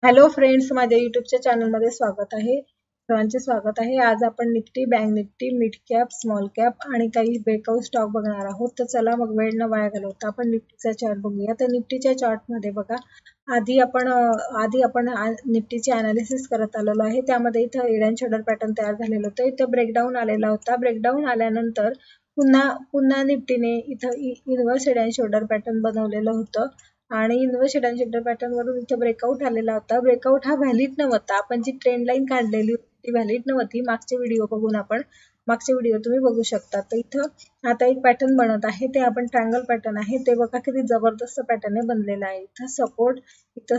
Hello friends, माझ्या युट्यूबच्या चॅनलमध्ये स्वागत आहे. सर्वांचे स्वागत आहे. आज आपण Nifty, bank Nifty, mid cap, small cap आणि काही ब्रेकआउट स्टॉक बघणार आहोत. तर चला मग वेळ न वाया घालवता आपण निफ्टीचा चार्ट बघूया. तर निफ्टीच्या चार्टमध्ये बघा, आधी आपण निफ्टीचे अनालिसिस करत आलेलो आहे. त्यामध्ये इथं हेड अँड शोल्डर पॅटर्न तयार झालेलं होतं. इथं ब्रेकडाऊन आलेला होता. ब्रेकडाऊन आल्यानंतर पुन्हा निफ्टीने इथं inverse head and shoulder pattern बनवलेलं होतं आणि inverse head and shoulder pattern वरून इथं ब्रेकआउट आलेला होता. ब्रेकआउट हा व्हॅलिड नव्हता. आपण जी ट्रेंड लाईन काढलेली होती ती व्हॅलिड नव्हती. मागचे व्हिडिओ तुम्ही बघू शकता. तर इथं आता एक पॅटर्न बनत आहे, ते आपण ट्रायंगल पॅटर्न आहे. ते बघा किती जबरदस्त पॅटर्न बनलेला आहे. इथं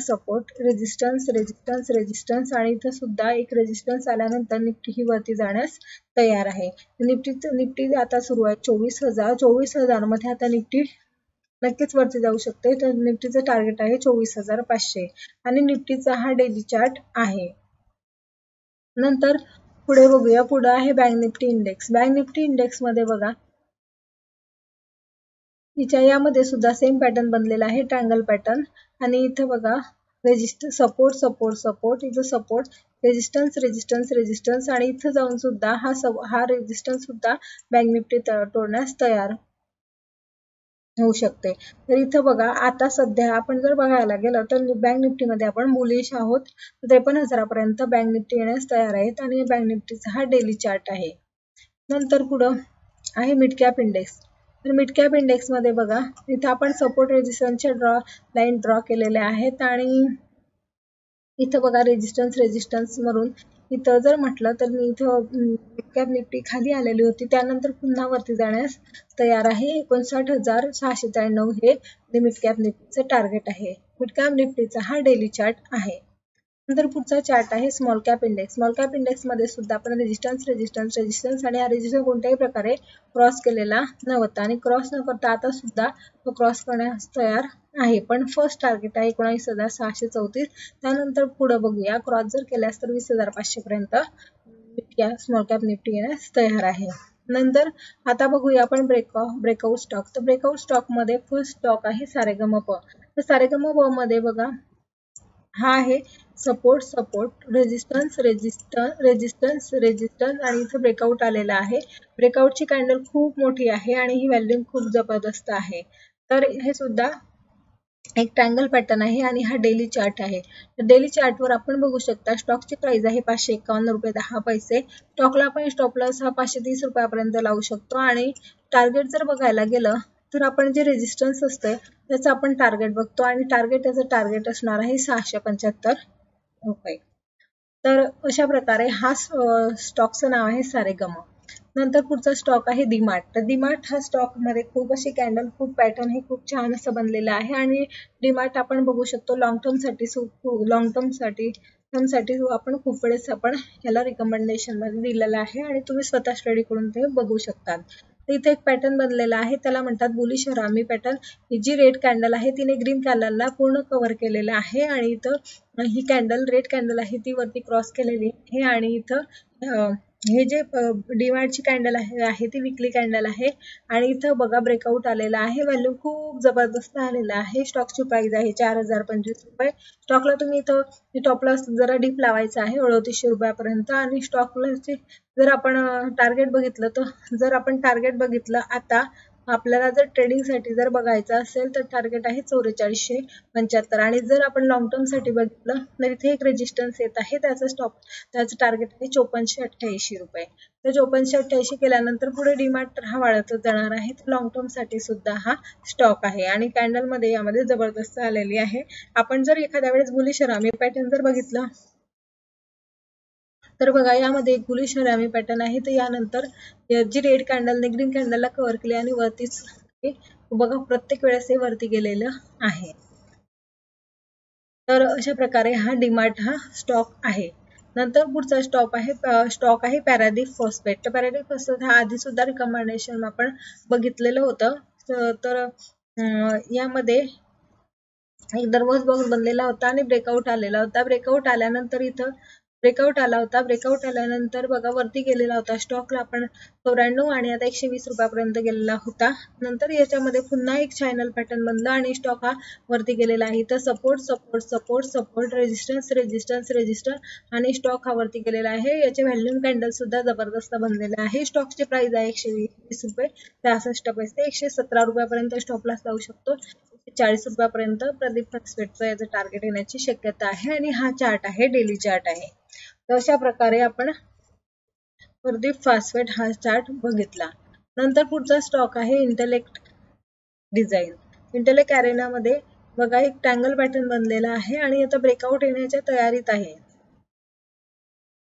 सपोर्ट, रेजिस्टन्स, रेजिस्टन्स, रेजिस्टन्स आणि इथं सुद्धा एक रेजिस्टन्स आल्यानंतर निफ्टी ही वरती जाण्यास तयार आहे. निफ्टी आता सुरू आहे 24,000 मध्ये आता निफ्टी नक्कीच वरती जाऊ शकते. तर निफ्टीचं टार्गेट आहे 24,500 आणि निफ्टीचा हा डेली चार्ट आहे. नंतर पुढे बघूया. पुढे आहे bank Nifty index. Bank Nifty index मध्ये बघा, यामध्ये सुद्धा सेम पॅटर्न बनलेला आहे, ट्रायंगल पॅटर्न. आणि इथं बघा सपोर्ट सपोर्ट सपोर्ट, इथं सपोर्ट, रेजिस्टन्स रेजिस्टन्स रेजिस्टन्स आणि इथं जाऊन सुद्धा हा रेजिस्टन्स सुद्धा बँक निफ्टी तोडण्यास तयार होऊ शकते. तर इथं बघा, आता सध्या आपण जर बघायला गेलं तर बँक निफ्टीमध्ये आपण बुलिश आहोत. 53,000 पर्यंत बँक निफ्टी येण्यास तयार आहेत आणि बँक निफ्टीचा हा डेली चार्ट आहे. नंतर पुढं आहे मिड कॅप इंडेक्स. तर मिड कॅप इंडेक्स मध्ये बघा, इथं आपण सपोर्ट रेजिस्टन्सच्या लाईन ड्रॉ केलेल्या आहेत आणि इथं बघा रेजिस्टन्स वरून इथं जर म्हटलं तर इथं मिड कॅप निफ्टी खाली आलेली होती, त्यानंतर पुन्हा वरती जाण्यास तयार आहे. 59,693 हे मिड कॅप निफ्टीचं टार्गेट आहे. मिड कॅप निफ्टीचा हा डेली चार्ट आहे. नंतर पुढचा चार्ट आहे small cap index. Small cap index मध्ये सुद्धा आपण रेजिस्टन्स आणि हा रेजिस्टन्स कोणत्याही प्रकारे क्रॉस केलेला नव्हता आणि क्रॉस न करता आता सुद्धा तो क्रॉस करण्यास तयार आहे. पण फर्स्ट टार्गेट आहे 19,634. त्यानंतर पुढे बघूया, क्रॉस जर केल्यास तर 20,500 पर्यंत स्मॉल कॅप निफ्टी येण्यास तयार आहे. नंतर आता बघूया आपण ब्रेकआउट स्टॉक. तर ब्रेकआउट स्टॉक मध्ये फर्स्ट स्टॉक आहे सारेगमप. तर सारेगमप मध्ये बघा, हा आहे support support, resistance resistance resistance resistance आणि इथे ब्रेकआउट आलेला आहे. ब्रेकआउटची कॅन्डल खूप मोठी आहे आणि ही व्हॅल्यूम खूप जबरदस्त आहे. तर हे सुद्धा एक ट्रायंगल पॅटर्न आहे आणि हा डेली चार्ट आहे. डेली चार्टवर आपण बघू शकता स्टॉकची प्राइस आहे 551 रुपये 10 पैसे. स्टॉकला आपण स्टॉप लॉस हा 530 रुपयापर्यंत लावू शकतो आणि टार्गेट जर बघायला गेलं तर आपण जे रेजिस्टन्स असते त्याचं आपण टार्गेट बघतो आणि त्याचं टार्गेट असणार आहे 675 रुपये. तर अशा प्रकारे हा स्टॉकचं नाव आहे सारेगम. नंतर पुढचा स्टॉक आहे डीमार्ट. तर डीमार्ट हा स्टॉक मध्ये खूप अशी कॅन्डल, खूप पॅटर्न हे खूप छान असं बनलेलं आहे आणि डीमार्ट आपण बघू शकतो लॉंग टर्म साठी आपण खूप वेळेस आपण याला रिकमेंडेशन मध्ये दिलेलं आहे आणि तुम्ही स्वतः स्टडी करून ते बघू शकतात. तर इथे एक पॅटर्न बनलेला आहे, त्याला म्हणतात बुलिश हरामी पॅटर्न. ही जी रेड कॅन्डल आहे तिने ग्रीन कॅन्डलला पूर्ण कव्हर केलेलं आहे आणि इथं ही कॅन्डल रेड कॅन्डल आहे ती वरती क्रॉस केलेली आहे आणि इथं हे जे डीमार्टची कॅन्डल आहे ती विकली कॅन्डल आहे आणि इथं बघा ब्रेकआउट आलेला आहे. व्हॅल्यू खूप जबरदस्त आलेला आहे. स्टॉकची प्राइस आहे 4,025 रुपये. स्टॉकला तुम्ही इथं टॉप लॉस जरा डीप लावायचा आहे 3800 रुपयापर्यंत आणि स्टॉक लॉसचे जर आपण टार्गेट बघितलं आता आपल्याला जर ट्रेडिंगसाठी जर बघायचं असेल तर टार्गेट आहे 4475 आणि जर आपण लॉंग टर्म साठी बघितलं तर इथे एक रेजिस्टन्स येत आहे, त्याचं टार्गेट आहे 5488 रुपये. तर 5488 केल्यानंतर पुढे डीमार्ट हा वाढतच जाणार आहे. तर लॉंग टर्म साठी सुद्धा हा स्टॉक आहे आणि कॅन्डल मध्ये यामध्ये जबरदस्त आलेली आहे. आपण जर एखाद्या वेळेस बुलिश हरामी पॅटर्न जर बघितलं तर बघा, यामध्ये एक बुलिश हरामी पॅटर्न आहे. तर यानंतर जी रेड कॅन्डलने ग्रीन कॅन्डलला कव्हर केले आणि वरतीच बघा प्रत्येक वेळेस हे वरती गेलेलं आहे. तर अशा प्रकारे हा डीमार्ट हा स्टॉक आहे. नंतर पुढचा स्टॉक आहे पॅरादीप फॉस्फेट. तर पॅरादीप फॉस्फेट हा आधी सुद्धा रिकमेंडेशन आपण बघितलेलं होतं. तर यामध्ये एक दरवाज बघून बनलेला होता आणि ब्रेकआउट आलेला होता. ब्रेकआउट आल्यानंतर इथं ब्रेकआउट आला होता. ब्रेकआउट आल्यानंतर बघा वरती गेलेला होता स्टॉकला आपण 94 आणि आता 120 रुपयापर्यंत गेलेला होता. नंतर याच्यामध्ये पुन्हा एक चॅनल पॅटर्न बनला आणि स्टॉक हा वरती गेलेला आहे. तर support support support support resistance resistance resistance आणि स्टॉक हा वरती गेलेला आहे. याचे व्हॅल्यूम कॅन्डल सुद्धा जबरदस्त बनलेले आहे. स्टॉकची प्राइस आहे 120 रुपये 63 पैसे. 117 रुपयापर्यंत स्टॉप लॉस लावू शकतो. 40 रुपयापर्यंत प्रदीप फॉस्फेटचं याचं टार्गेट येण्याची शक्यता आहे आणि हा चार्ट आहे डेली चार्ट आहे. तर अशा प्रकारे आपण प्रदीप फॉस्फेट हा चार्ट बघितला. नंतर पुढचा स्टॉक आहे इंटेलेक्ट डिझाईन. इंटेलेक्ट अरेनामध्ये बघा एक ट्रँगल पॅटर्न बनलेला आहे आणि आता ब्रेकआउट येण्याच्या तयारीत आहे.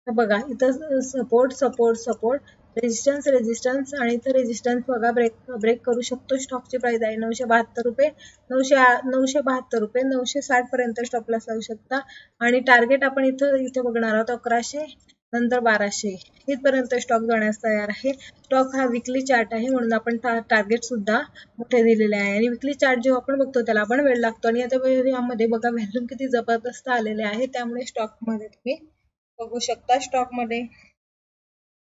बघा इथं support support support resistance resistance आणि इथं रेजिस्टन्स बघा ब्रेक करू शकतो. स्टॉकची प्राइस आहे 972 रुपये 972 रुपये 960 पर्यंत स्टॉप लॉस लावू शकता आणि टार्गेट आपण इथं बघणार आहोत 1100 नंतर 1200 इथपर्यंत स्टॉक जाण्यास तयार आहे. स्टॉक हा विकली चार्ट आहे म्हणून आपण टार्गेट सुद्धा मोठे दिलेले आहे आणि विकली चार्ट जेव्हा आपण बघतो त्याला आपण वेळ लागतो आणि आता यामध्ये बघा व्हॅल्यूम किती जबरदस्त आलेले आहे. त्यामुळे स्टॉक मध्ये तुम्ही बघू शकता स्टॉक मध्ये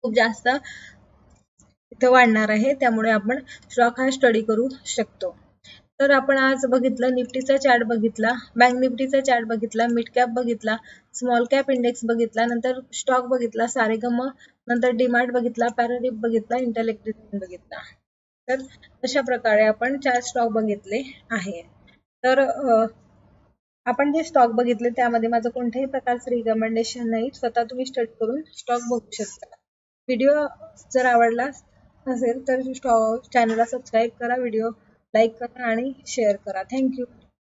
खूप जास्त इथं वाढणार आहे. त्यामुळे आपण स्टॉक हा स्टडी करू शकतो. तर आपण आज बघितलं निफ्टीचा चार्ट बघितला, बँक निफ्टीचा चार्ट बघितला, मिड कॅप बघितला, स्मॉल कॅप इंडेक्स बघितला, नंतर स्टॉक बघितला सारेगम, नंतर डीमार्ट बघितला, पॅराडिप बघितला, इंटेलेक्ट डिझाईन बघितला. तर अशा प्रकारे आपण 4 स्टॉक बघितले आहे. तर आपण जे स्टॉक बघितले त्यामध्ये माझं कोणत्याही प्रकारचं रिकमेंडेशन नाही. स्वतः तुम्ही स्टडी करून स्टॉक बघू शकता. व्हिडिओ जर आवडला असेल तर चॅनलला सबस्क्राईब करा, व्हिडिओ लाईक करा आणि शेअर करा. थँक्यू.